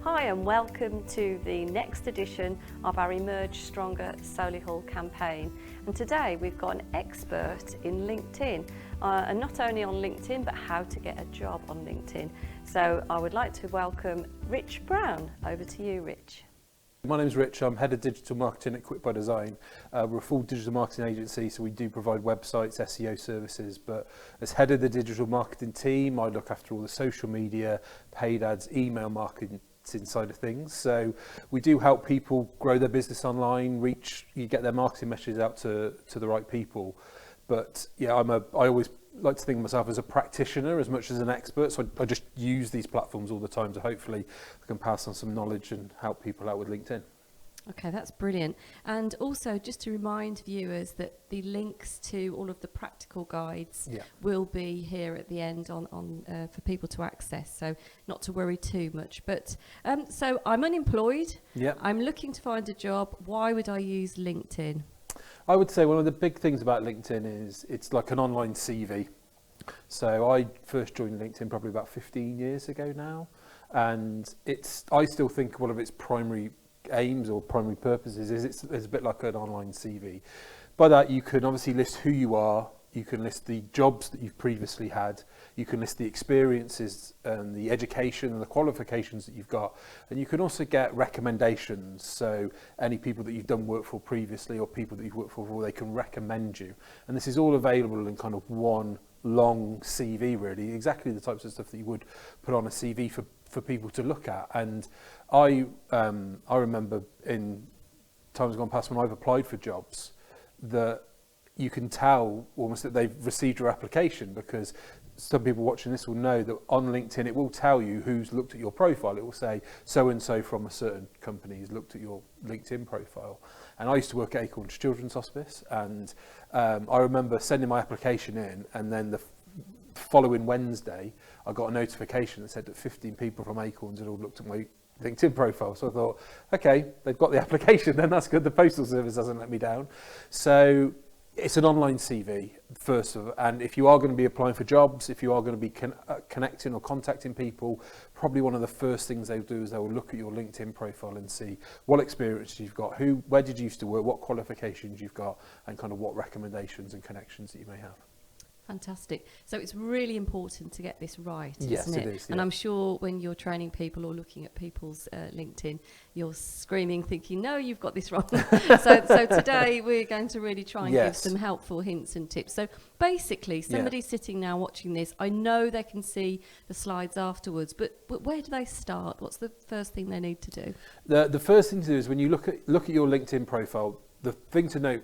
Hi and welcome to the next edition of our Emerge Stronger Solihull campaign. And today we've got an expert in LinkedIn, and not only on LinkedIn but how to get a job on LinkedIn. So I would like to welcome Rich Brown. Over to you, Rich. My name's Rich, I'm Head of Digital Marketing at Quick by Design. We're a full digital marketing agency, so we do provide websites, SEO services, but as Head of the digital marketing team, I look after all the social media, paid ads, email marketing side of things. So we do help people grow their business online, you get their marketing messages out to the right people. But yeah, I always like to think of myself as a practitioner as much as an expert, so I just use these platforms all the time, so hopefully I can pass on some knowledge and help people out with LinkedIn. Okay, that's brilliant. And also just to remind viewers that the links to all of the practical guides will be here at the end on for people to access, so not to worry too much. But so I'm unemployed, I'm looking to find a job. Why would I use LinkedIn? I would say one of the big things about LinkedIn is it's like an online CV. So I first joined LinkedIn probably about 15 years ago now, and I still think one of its primary aims or primary purposes is it's a bit like an online CV. By that you can obviously list who you are, you can list the jobs that you've previously had, you can list the experiences and the education and the qualifications that you've got, and you can also get recommendations. So any people that you've done work for previously or people that you've worked for before, they can recommend you. And this is all available in kind of one long CV, really, exactly the types of stuff that you would put on a CV for people to look at. And I remember in times gone past when I've applied for jobs that you can tell almost that they've received your application, because some people watching this will know that on LinkedIn it will tell you who's looked at your profile. It will say so-and-so from a certain company has looked at your LinkedIn profile. And I used to work at Acorns Children's Hospice, and I remember sending my application in, and then the following Wednesday I got a notification that said that 15 people from Acorns had all looked at my LinkedIn profile. So I thought, okay, they've got the application, then that's good. The postal service hasn't let me down. So it's an online CV first of all, and if you are going to be applying for jobs, if you are going to be connecting or contacting people, probably one of the first things they'll do is they will look at your LinkedIn profile and see what experience you've got, where did you used to work, what qualifications you've got, and kind of what recommendations and connections that you may have. Fantastic. So it's really important to get this right, yes, isn't it? It is, yeah. And I'm sure when you're training people or looking at people's LinkedIn, you're screaming, thinking, no, you've got this wrong. so today we're going to really try and give some helpful hints and tips. So basically, somebody sitting now watching this, I know they can see the slides afterwards, but where do they start? What's the first thing they need to do? The first thing to do is when you look at your LinkedIn profile, the thing to note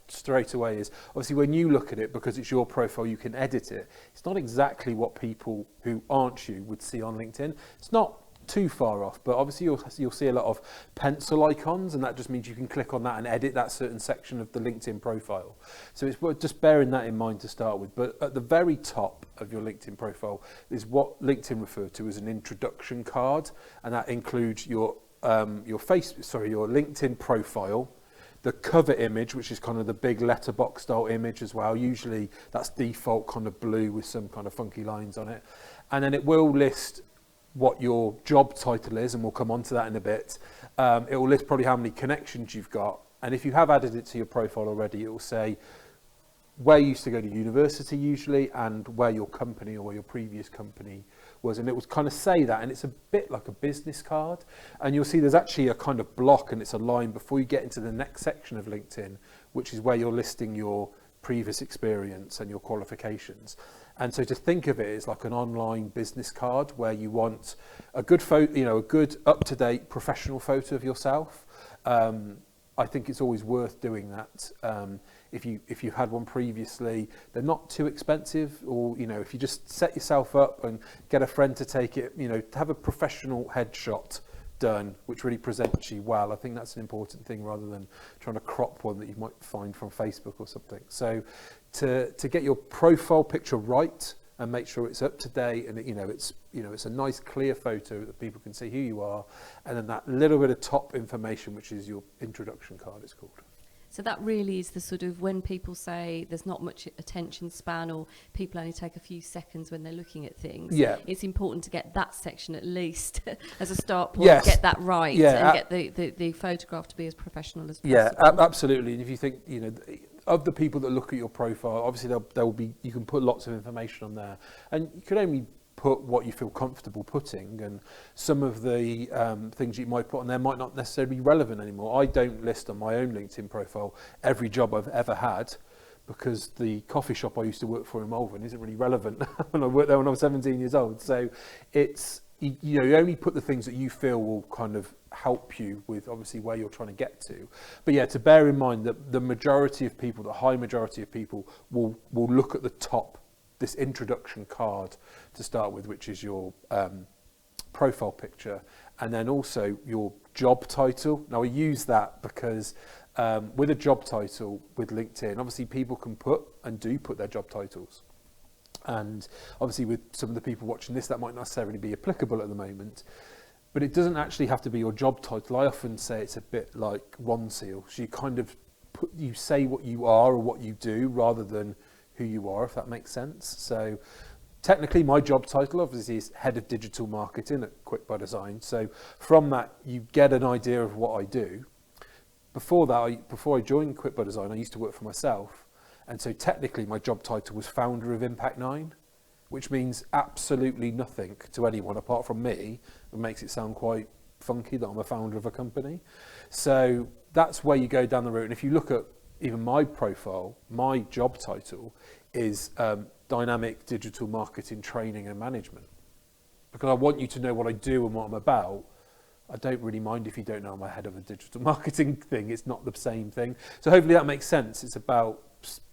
straight away is obviously when you look at it, because it's your profile, you can edit it. It's not exactly what people who aren't you would see on LinkedIn. It's not too far off, but obviously you'll see a lot of pencil icons, and that just means you can click on that and edit that certain section of the LinkedIn profile. So it's worth just bearing that in mind to start with. But at the very top of your LinkedIn profile is what LinkedIn refer to as an introduction card, and that includes your LinkedIn profile, the cover image, which is kind of the big letterbox style image as well. Usually that's default kind of blue with some kind of funky lines on it. And then it will list what your job title is, and we'll come on to that in a bit. It will list probably how many connections you've got. And if you have added it to your profile already, it will say where you used to go to university usually, and where your company or where your previous company was, and it would kind of say that, and it's a bit like a business card. And you'll see there's actually a kind of block, and it's a line before you get into the next section of LinkedIn, which is where you're listing your previous experience and your qualifications. And so to think of it as like an online business card where you want a good photo, a good up-to-date professional photo of yourself. I think it's always worth doing that. If you had one previously, they're not too expensive, or if you just set yourself up and get a friend to take it, to have a professional headshot done, which really presents you well. I think that's an important thing, rather than trying to crop one that you might find from Facebook or something. So to get your profile picture right and make sure it's up to date, and it's a nice clear photo that people can see who you are, and then that little bit of top information, which is your introduction card, it's called. So that really is the sort of, when people say there's not much attention span or people only take a few seconds when they're looking at things, it's important to get that section at least as a start point, get that right, and get the photograph to be as professional as possible. Yeah, absolutely. And if you think, you know, of the people that look at your profile, obviously there will be, you can put lots of information on there, and you can only put what you feel comfortable putting, and some of the things you might put on there might not necessarily be relevant anymore. I don't list on my own LinkedIn profile every job I've ever had, because the coffee shop I used to work for in Malvern isn't really relevant when I worked there when I was 17 years old. So it's, you know, you only put the things that you feel will kind of help you with obviously where you're trying to get to. But yeah, to bear in mind that the majority of people, the high majority of people will look at the top, this introduction card to start with, which is your profile picture, and then also your job title. Now I use that because with a job title with LinkedIn, obviously people can put and do put their job titles. And obviously with some of the people watching this, that might not necessarily be applicable at the moment, but it doesn't actually have to be your job title. I often say it's a bit like Ronseal. So you kind of you say what you are or what you do rather than who you are, if that makes sense. So technically my job title obviously is Head of Digital Marketing at Quick by Design. So from that, you get an idea of what I do. Before that, before I joined Quick by Design, I used to work for myself. And so technically my job title was founder of Impact 9, which means absolutely nothing to anyone apart from me. It makes it sound quite funky that I'm a founder of a company. So that's where you go down the route. And if you look at even my profile, my job title is Dynamic Digital Marketing Training and Management. Because I want you to know what I do and what I'm about. I don't really mind if you don't know I'm a head of a digital marketing thing. It's not the same thing. So hopefully that makes sense. It's about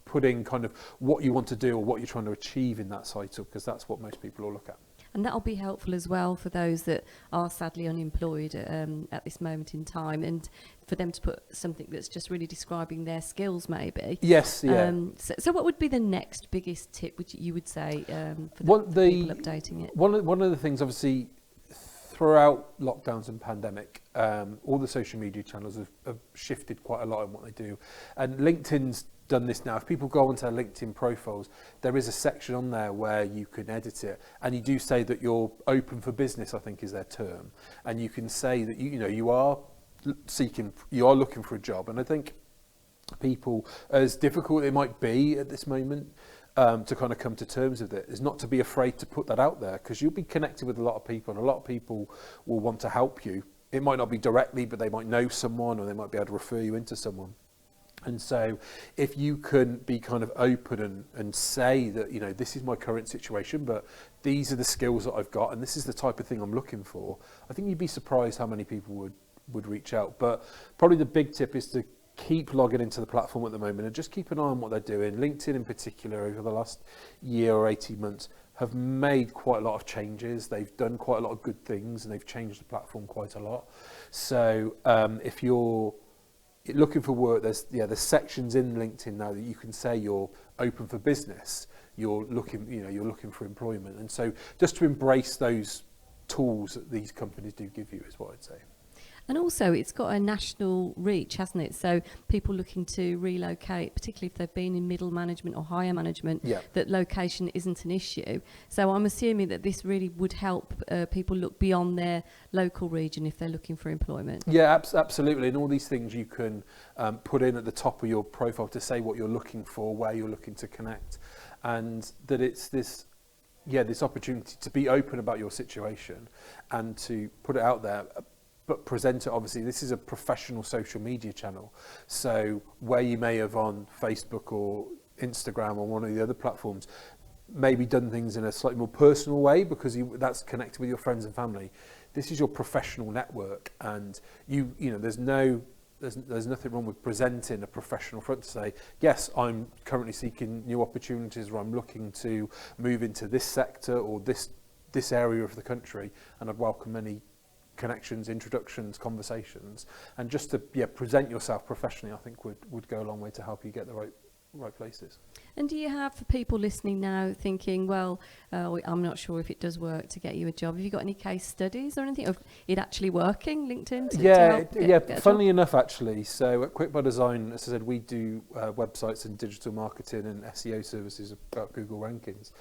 putting kind of what you want to do or what you're trying to achieve in that title, because that's what most people will look at. And that'll be helpful as well for those that are sadly unemployed at this moment in time, and for them to put something that's just really describing their skills maybe. Yes, yeah. So what would be the next biggest tip which you would say for the people updating it? One of the things, obviously, throughout lockdowns and pandemic, all the social media channels have shifted quite a lot in what they do. And LinkedIn's done this now. If people go onto their LinkedIn profiles, there is a section on there where you can edit it, and you do say that you're open for business, I think is their term, and you can say that you are looking for a job. And I think people, as difficult it might be at this moment to kind of come to terms with it, is not to be afraid to put that out there, because you'll be connected with a lot of people, and a lot of people will want to help you. It might not be directly, but they might know someone, or they might be able to refer you into someone. And so if you can be kind of open and say that, you know, this is my current situation, but these are the skills that I've got, and this is the type of thing I'm looking for, I think you'd be surprised how many people would reach out. But probably the big tip is to keep logging into the platform at the moment and just keep an eye on what they're doing. LinkedIn in particular, over the last year or 18 months, have made quite a lot of changes. They've done quite a lot of good things, and they've changed the platform quite a lot. So if you're looking for work, there's sections in LinkedIn now that you can say you're open for business, you're looking for employment. And so just to embrace those tools that these companies do give you is what I'd say. And also it's got a national reach, hasn't it? So people looking to relocate, particularly if they've been in middle management or higher management, that location isn't an issue. So I'm assuming that this really would help people look beyond their local region if they're looking for employment. Yeah, absolutely. And all these things you can put in at the top of your profile to say what you're looking for, where you're looking to connect, and that it's this opportunity to be open about your situation and to put it out there. But present it, obviously, this is a professional social media channel. So where you may have on Facebook or Instagram or one of the other platforms, maybe done things in a slightly more personal way because that's connected with your friends and family. This is your professional network, and there's nothing wrong with presenting a professional front to say, yes, I'm currently seeking new opportunities, or I'm looking to move into this sector or this area of the country, and I'd welcome any connections, introductions, conversations, and just to present yourself professionally, I think would go a long way to help you get the right right places. And do you have, for people listening now thinking, well, I'm not sure if it does work to get you a job, have you got any case studies or anything of it actually working, LinkedIn? Funnily enough, actually. So at Quick by Design, as I said, we do websites and digital marketing and SEO services about Google rankings.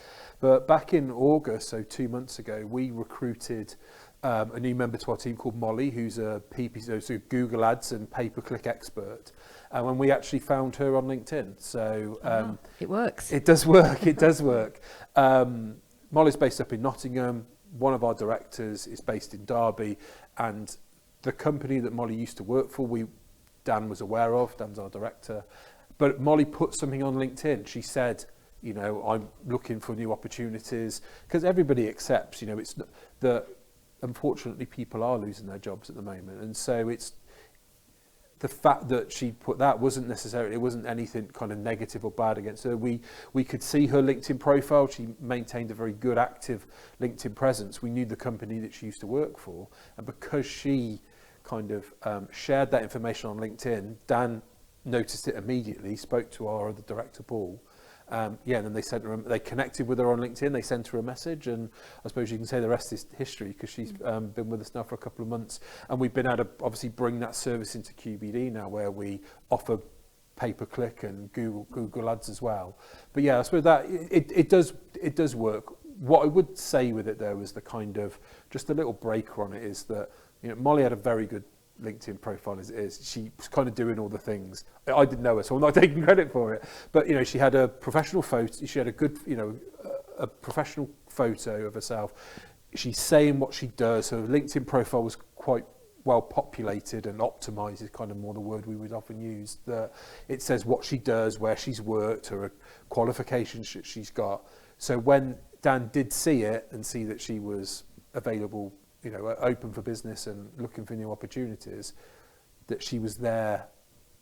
But back in August, so 2 months ago, we recruited a new member to our team called Molly, who's a PPC, so Google Ads and pay-per-click expert. When we actually found her on LinkedIn. So it works. It does work. It does work. Molly's based up in Nottingham. One of our directors is based in Derby, and the company that Molly used to work for, Dan was aware of. Dan's our director. But Molly put something on LinkedIn. She said, you know, I'm looking for new opportunities, because everybody accepts, you know, it's that unfortunately people are losing their jobs at the moment, and so it's the fact that she put that wasn't anything kind of negative or bad against her. We could see her LinkedIn profile. She maintained a very good, active LinkedIn presence. We knew the company that she used to work for, and because she kind of shared that information on LinkedIn, Dan noticed it immediately, spoke to our other director, Paul. And then they connected with her on LinkedIn, they sent her a message, and I suppose you can say the rest is history, because she's been with us now for a couple of months, and we've been able to obviously bring that service into QBD now, where we offer pay-per-click and Google Ads as well. But yeah, I suppose that it does work. What I would say with it though is the kind of, just a little breaker on it, is that, you know, Molly had a very good LinkedIn profile as it is. She was kind of doing all the things. I didn't know her, so I'm not taking credit for it. But, you know, she had a professional photo. She had a good, you know, a professional photo of herself. She's saying what she does. Her LinkedIn profile was quite well populated and optimized, is kind of more the word we would often use. That it says what she does, where she's worked, her qualifications that she's got. So when Dan did see it and see that she was available, you know, open for business and looking for new opportunities, that she was there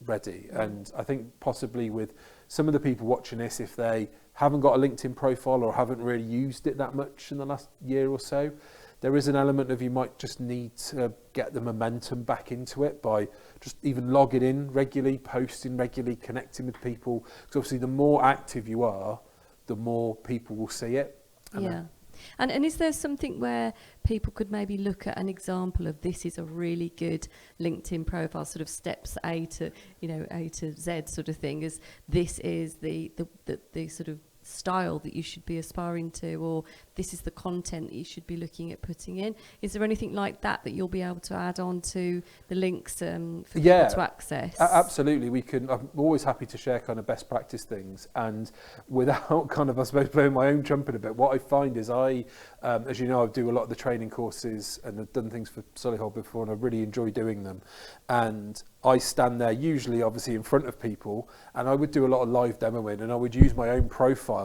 ready. And I think possibly with some of the people watching this, if they haven't got a LinkedIn profile or haven't really used it that much in the last year or so, there is an element of you might just need to get the momentum back into it by just even logging in regularly, posting regularly, connecting with people. Because obviously the more active you are, the more people will see it. And is there something where people could maybe look at an example of this is a really good LinkedIn profile, sort of steps A to Z sort of thing, as this is the sort of style that you should be aspiring to, or this is the content that you should be looking at putting in? Is there anything like that you'll be able to add on to the links for people to access? Absolutely. I'm always happy to share kind of best practice things, and without kind of, I suppose, blowing my own trumpet a bit, what I find is as you know, I do a lot of the training courses and I've done things for Solihull before, and I really enjoy doing them. And I stand there usually obviously in front of people, and I would do a lot of live demoing, and I would use my own profile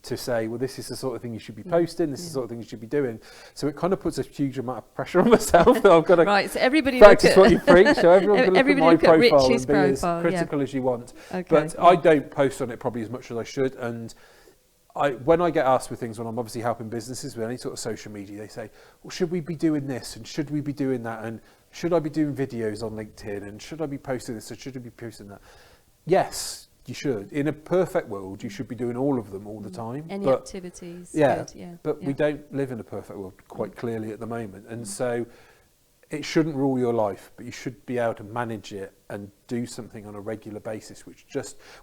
to say, well, this is the sort of thing you should be posting, this is the sort of thing you should be doing. So it kind of puts a huge amount of pressure on myself that I've got to right, so everybody practice what you preach. So everyone can look at my profile and be as critical as you want. Okay, but I don't post on it probably as much as I should. And when I get asked for things, when I'm obviously helping businesses with any sort of social media, they say, well, should we be doing this and should we be doing that, and should I be doing videos on LinkedIn, and should I be posting this or should I be posting that? Yes, you should. In a perfect world, you should be doing all of them all the time. Any activities. But we don't live in a perfect world quite clearly at the moment. And so it shouldn't rule your life, but you should be able to manage it and do something on a regular basis, which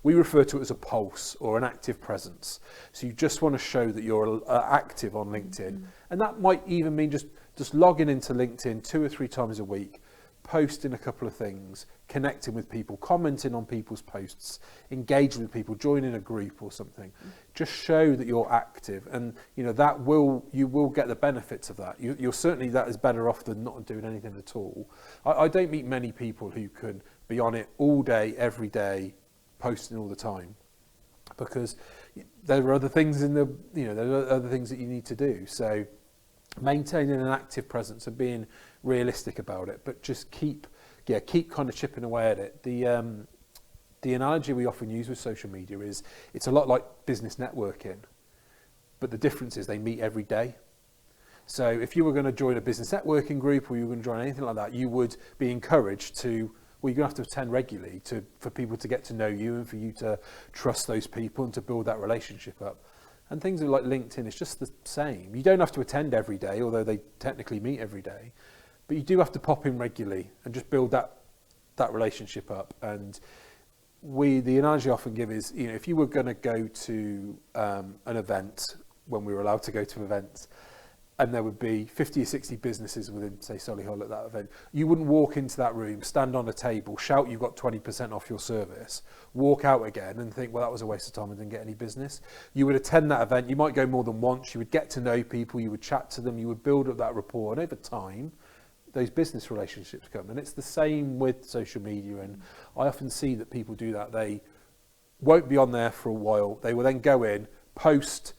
we refer to it as a pulse or an active presence. So you just want to show that you're active on LinkedIn. And that might even mean just logging into LinkedIn 2 or 3 times a week, posting a couple of things, connecting with people, commenting on people's posts, engaging with people, joining a group or something. Just show that you're active, and you know you will get the benefits of that. You're certainly, that is better off than not doing anything at all. I don't meet many people who can be on it all day, every day, posting all the time, because there are other things there are other things that you need to do. So maintaining an active presence and being realistic about it, but just keep kind of chipping away at it. The analogy we often use with social media is it's a lot like business networking, but the difference is they meet every day. So if you were going to join a business networking group, or you were going to join anything like that, you would be encouraged to Well, you're going to have to attend regularly for people to get to know you and for you to trust those people and to build that relationship up. And things like LinkedIn is just the same. You don't have to attend every day, although they technically meet every day, but you do have to pop in regularly and just build that relationship up. And the analogy I often give is, if you were going to go to an event, when we were allowed to go to events, and there would be 50 or 60 businesses within, say, Solihull at that event, you wouldn't walk into that room, stand on a table, shout you've got 20% off your service, walk out again and think, well, that was a waste of time and didn't get any business. You would attend that event, you might go more than once, you would get to know people, you would chat to them, you would build up that rapport, and over time, those business relationships come. And it's the same with social media, and I often see that people do that. They won't be on there for a while, they will then go in, post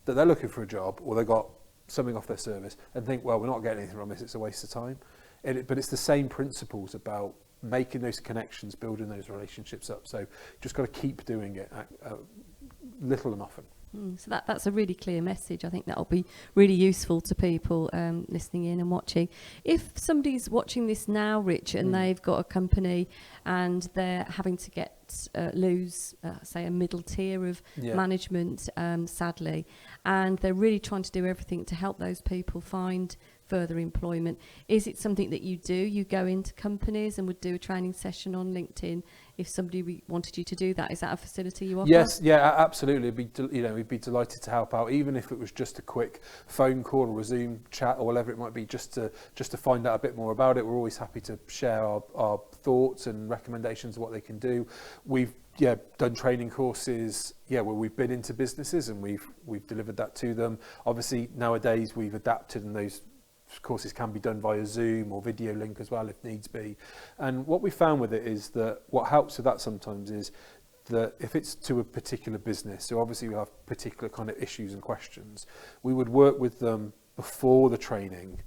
that they're looking for a job, or they got something off their service, and think, well, we're not getting anything from this, it's a waste of time. But it's the same principles about making those connections, building those relationships up. So just got to keep doing it little and often. So that's a really clear message. I think that'll be really useful to people listening in and watching. If somebody's watching this now, Rich, and they've got a company and they're having to lose, say, a middle tier of management, sadly, and they're really trying to do everything to help those people find further employment, is it something that you do? You go into companies and would do a training session on LinkedIn if somebody wanted you to do that? Is that a facility you offer? Yes, yeah, absolutely. We'd be delighted to help out, even if it was just a quick phone call or a Zoom chat or whatever it might be, just to find out a bit more about it. We're always happy to share our thoughts and recommendations of what they can do. We've done training courses where we've been into businesses and we've delivered that to them. Obviously nowadays we've adapted, and those courses can be done via Zoom or video link as well if needs be. And what we found with it is that what helps with that sometimes is that if it's to a particular business, so obviously we have particular kind of issues and questions, we would work with them before the training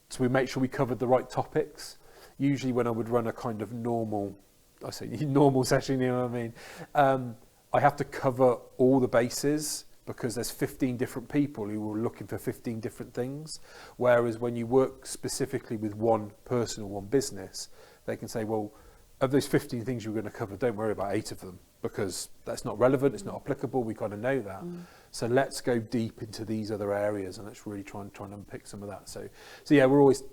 so we make sure we covered the right topics. Usually when I would run a kind of normal session, you know what I mean, I have to cover all the bases, because there's 15 different people who are looking for 15 different things. Whereas when you work specifically with one person or one business, they can say, well, of those 15 things you're going to cover, don't worry about 8 of them, because that's not relevant, it's not applicable, we kind of know that. So let's go deep into these other areas and let's really try and unpick some of that. So yeah, we're always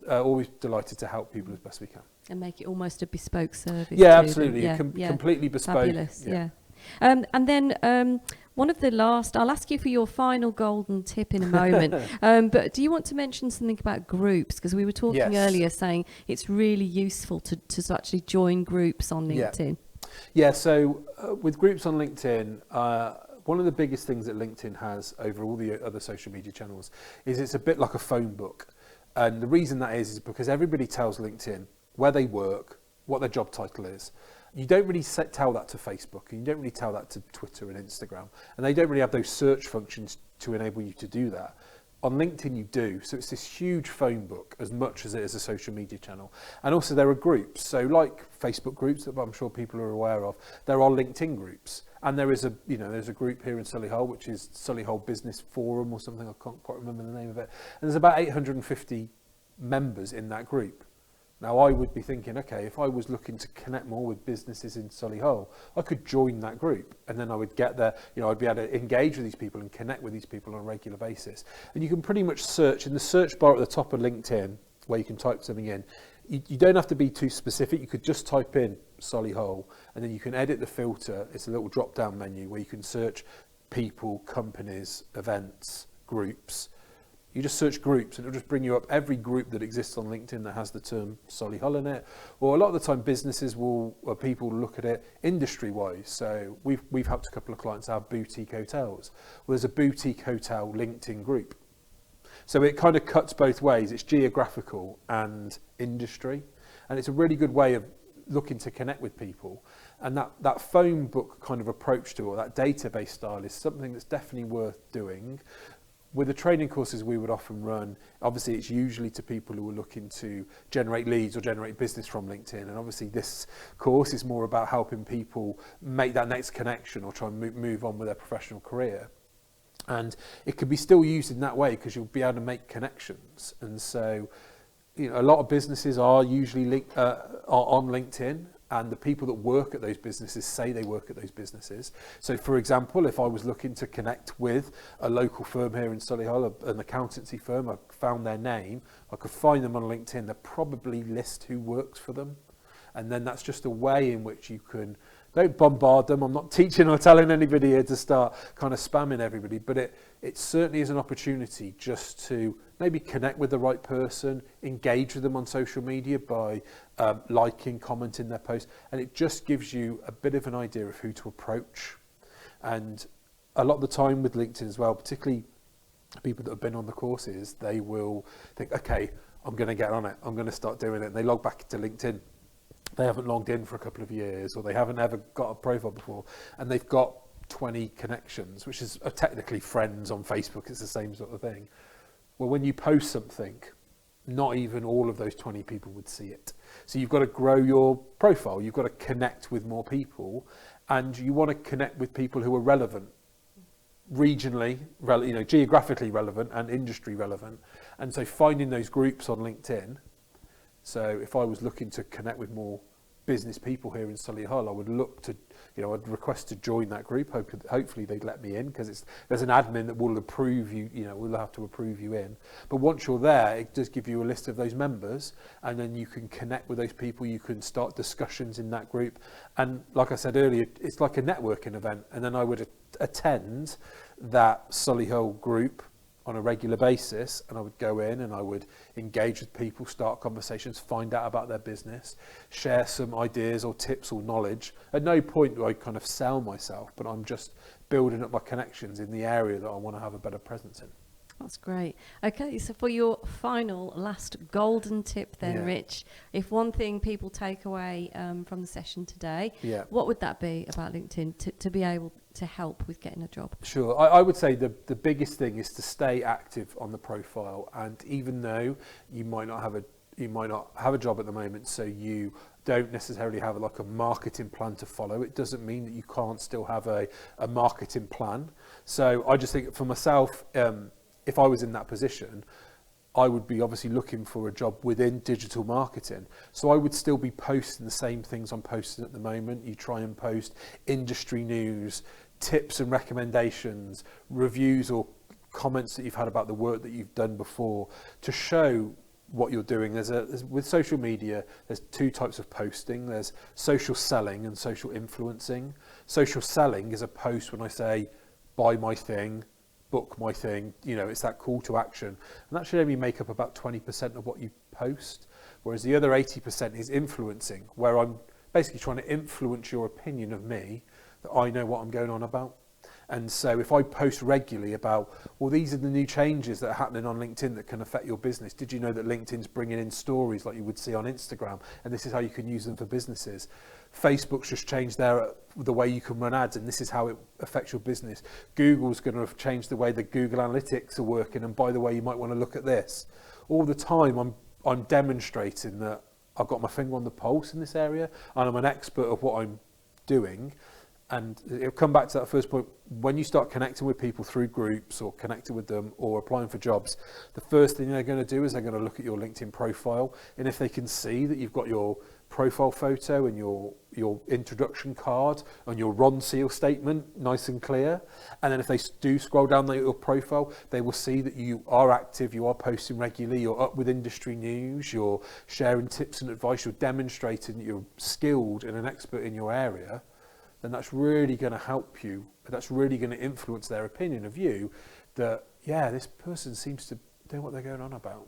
delighted to help people as best we can. And make it almost a bespoke service. Yeah, absolutely. Completely bespoke. Fabulous, yeah. And then one of the last, I'll ask you for your final golden tip in a moment, but do you want to mention something about groups? Because we were talking earlier saying it's really useful to actually join groups on LinkedIn. Yeah, so with groups on LinkedIn, one of the biggest things that LinkedIn has over all the other social media channels is it's a bit like a phone book. And the reason that is because everybody tells LinkedIn where they work, what their job title is. You don't really tell that to Facebook, and you don't really tell that to Twitter and Instagram, and they don't really have those search functions to enable you to do that. On LinkedIn you do, so it's this huge phone book as much as it is a social media channel. And also there are groups, so like Facebook groups that I'm sure people are aware of, there are LinkedIn groups. And there is there's a group here in Solihull, which is Solihull Business Forum or something, I can't quite remember the name of it. And there's about 850 members in that group. Now I would be thinking, okay, if I was looking to connect more with businesses in Solihull, I could join that group, and then I would get there, I'd be able to engage with these people and connect with these people on a regular basis. And you can pretty much search in the search bar at the top of LinkedIn, where you can type something in. You don't have to be too specific, you could just type in Solihull, and then you can edit the filter. It's a little drop down menu where you can search people, companies, events, groups. You just search groups and it'll just bring you up every group that exists on LinkedIn that has the term Solihull in it. Or a lot of the time businesses people look at it industry-wise. So we've helped a couple of clients have boutique hotels. Well, there's a boutique hotel LinkedIn group. So it kind of cuts both ways. It's geographical and industry. And it's a really good way of looking to connect with people. And that phone book kind of approach to it, or that database style, is something that's definitely worth doing. With the training courses we would often run, obviously it's usually to people who are looking to generate leads or generate business from LinkedIn. And obviously this course is more about helping people make that next connection or try and move on with their professional career. And it can be still used in that way because you'll be able to make connections. And so a lot of businesses are usually are on LinkedIn, and the people that work at those businesses say they work at those businesses. So for example, if I was looking to connect with a local firm here in Solihull, an accountancy firm, I found their name, I could find them on LinkedIn, they'll probably list who works for them. And then that's just a way in which you can, don't bombard them. I'm not teaching or telling anybody here to start kind of spamming everybody, but it certainly is an opportunity just to maybe connect with the right person, engage with them on social media by liking, commenting their posts, and it just gives you a bit of an idea of who to approach. And a lot of the time with LinkedIn as well, particularly people that have been on the courses, they will think, okay, I'm going to get on it, I'm going to start doing it, and they log back into LinkedIn. They haven't logged in for a couple of years, or they haven't ever got a profile before, and they've got 20 connections, which is technically friends on Facebook. It's the same sort of thing. Well, when you post something, not even all of those 20 people would see it. So you've got to grow your profile. You've got to connect with more people, and you want to connect with people who are relevant, regionally, geographically relevant and industry relevant. And so finding those groups on LinkedIn. So if I was looking to connect with more business people here in Solihull, I would look to, I'd request to join that group. Hopefully they'd let me in, because there's an admin that will approve you, will have to approve you in. But once you're there, it does give you a list of those members, and then you can connect with those people. You can start discussions in that group. And like I said earlier, it's like a networking event. And then I would attend that Solihull group on a regular basis, and I would go in and I would engage with people, start conversations, find out about their business, share some ideas or tips or knowledge. At no point do I kind of sell myself, but I'm just building up my connections in the area that I want to have a better presence in. That's great. Okay, so for your final, last golden tip then, Rich, if one thing people take away from the session today, what would that be about LinkedIn to be able to help with getting a job? Sure. I would say the biggest thing is to stay active on the profile, and even though you might not have a job at the moment, so you don't necessarily have like a marketing plan to follow, it doesn't mean that you can't still have a marketing plan. So I just think for myself, if I was in that position, I would be obviously looking for a job within digital marketing. So I would still be posting the same things I'm posting at the moment. You try and post industry news, tips and recommendations, reviews or comments that you've had about the work that you've done before, to show what you're doing. With social media, there's two types of posting. There's social selling and social influencing. Social selling is a post when I say, buy my thing, book my thing, it's that call to action. And that should only make up about 20% of what you post. Whereas the other 80% is influencing, where I'm basically trying to influence your opinion of me, that I know what I'm going on about. And so if I post regularly about, well, these are the new changes that are happening on LinkedIn that can affect your business. Did you know that LinkedIn's bringing in stories like you would see on Instagram? And this is how you can use them for businesses. Facebook's just changed the way you can run ads, and this is how it affects your business. Google's going to have changed the way the Google Analytics are working, and by the way, you might want to look at this. All the time I'm demonstrating that I've got my finger on the pulse in this area, and I'm an expert of what I'm doing. And it'll come back to that first point. When you start connecting with people through groups or connecting with them or applying for jobs, the first thing they're going to do is they're going to look at your LinkedIn profile. And if they can see that you've got your profile photo and your introduction card and your Ron Seal statement nice and clear, and then if they do scroll down your profile, they will see that you are active, you are posting regularly, you're up with industry news, you're sharing tips and advice, you're demonstrating that you're skilled and an expert in your area. Then that's really going to help you. That's really going to influence their opinion of you, that, this person seems to know what they're going on about.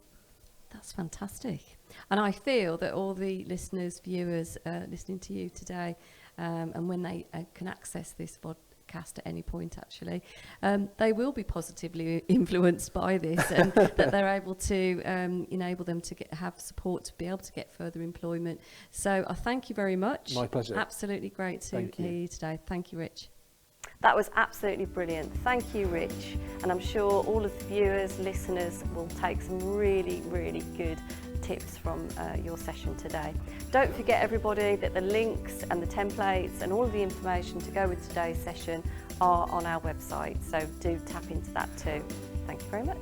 That's fantastic. And I feel that all the listeners, viewers listening to you today, and when they can access this podcast at any point, actually, they will be positively influenced by this, and that they're able to enable them to have support to be able to get further employment. So I thank you very much. My pleasure. Absolutely great to hear you today. Thank you, Rich. That was absolutely brilliant. Thank you, Rich. And I'm sure all of the viewers, listeners will take some really, really good tips from your session today. Don't forget, everybody, that the links and the templates and all of the information to go with today's session are on our website. So do tap into that too. Thank you very much.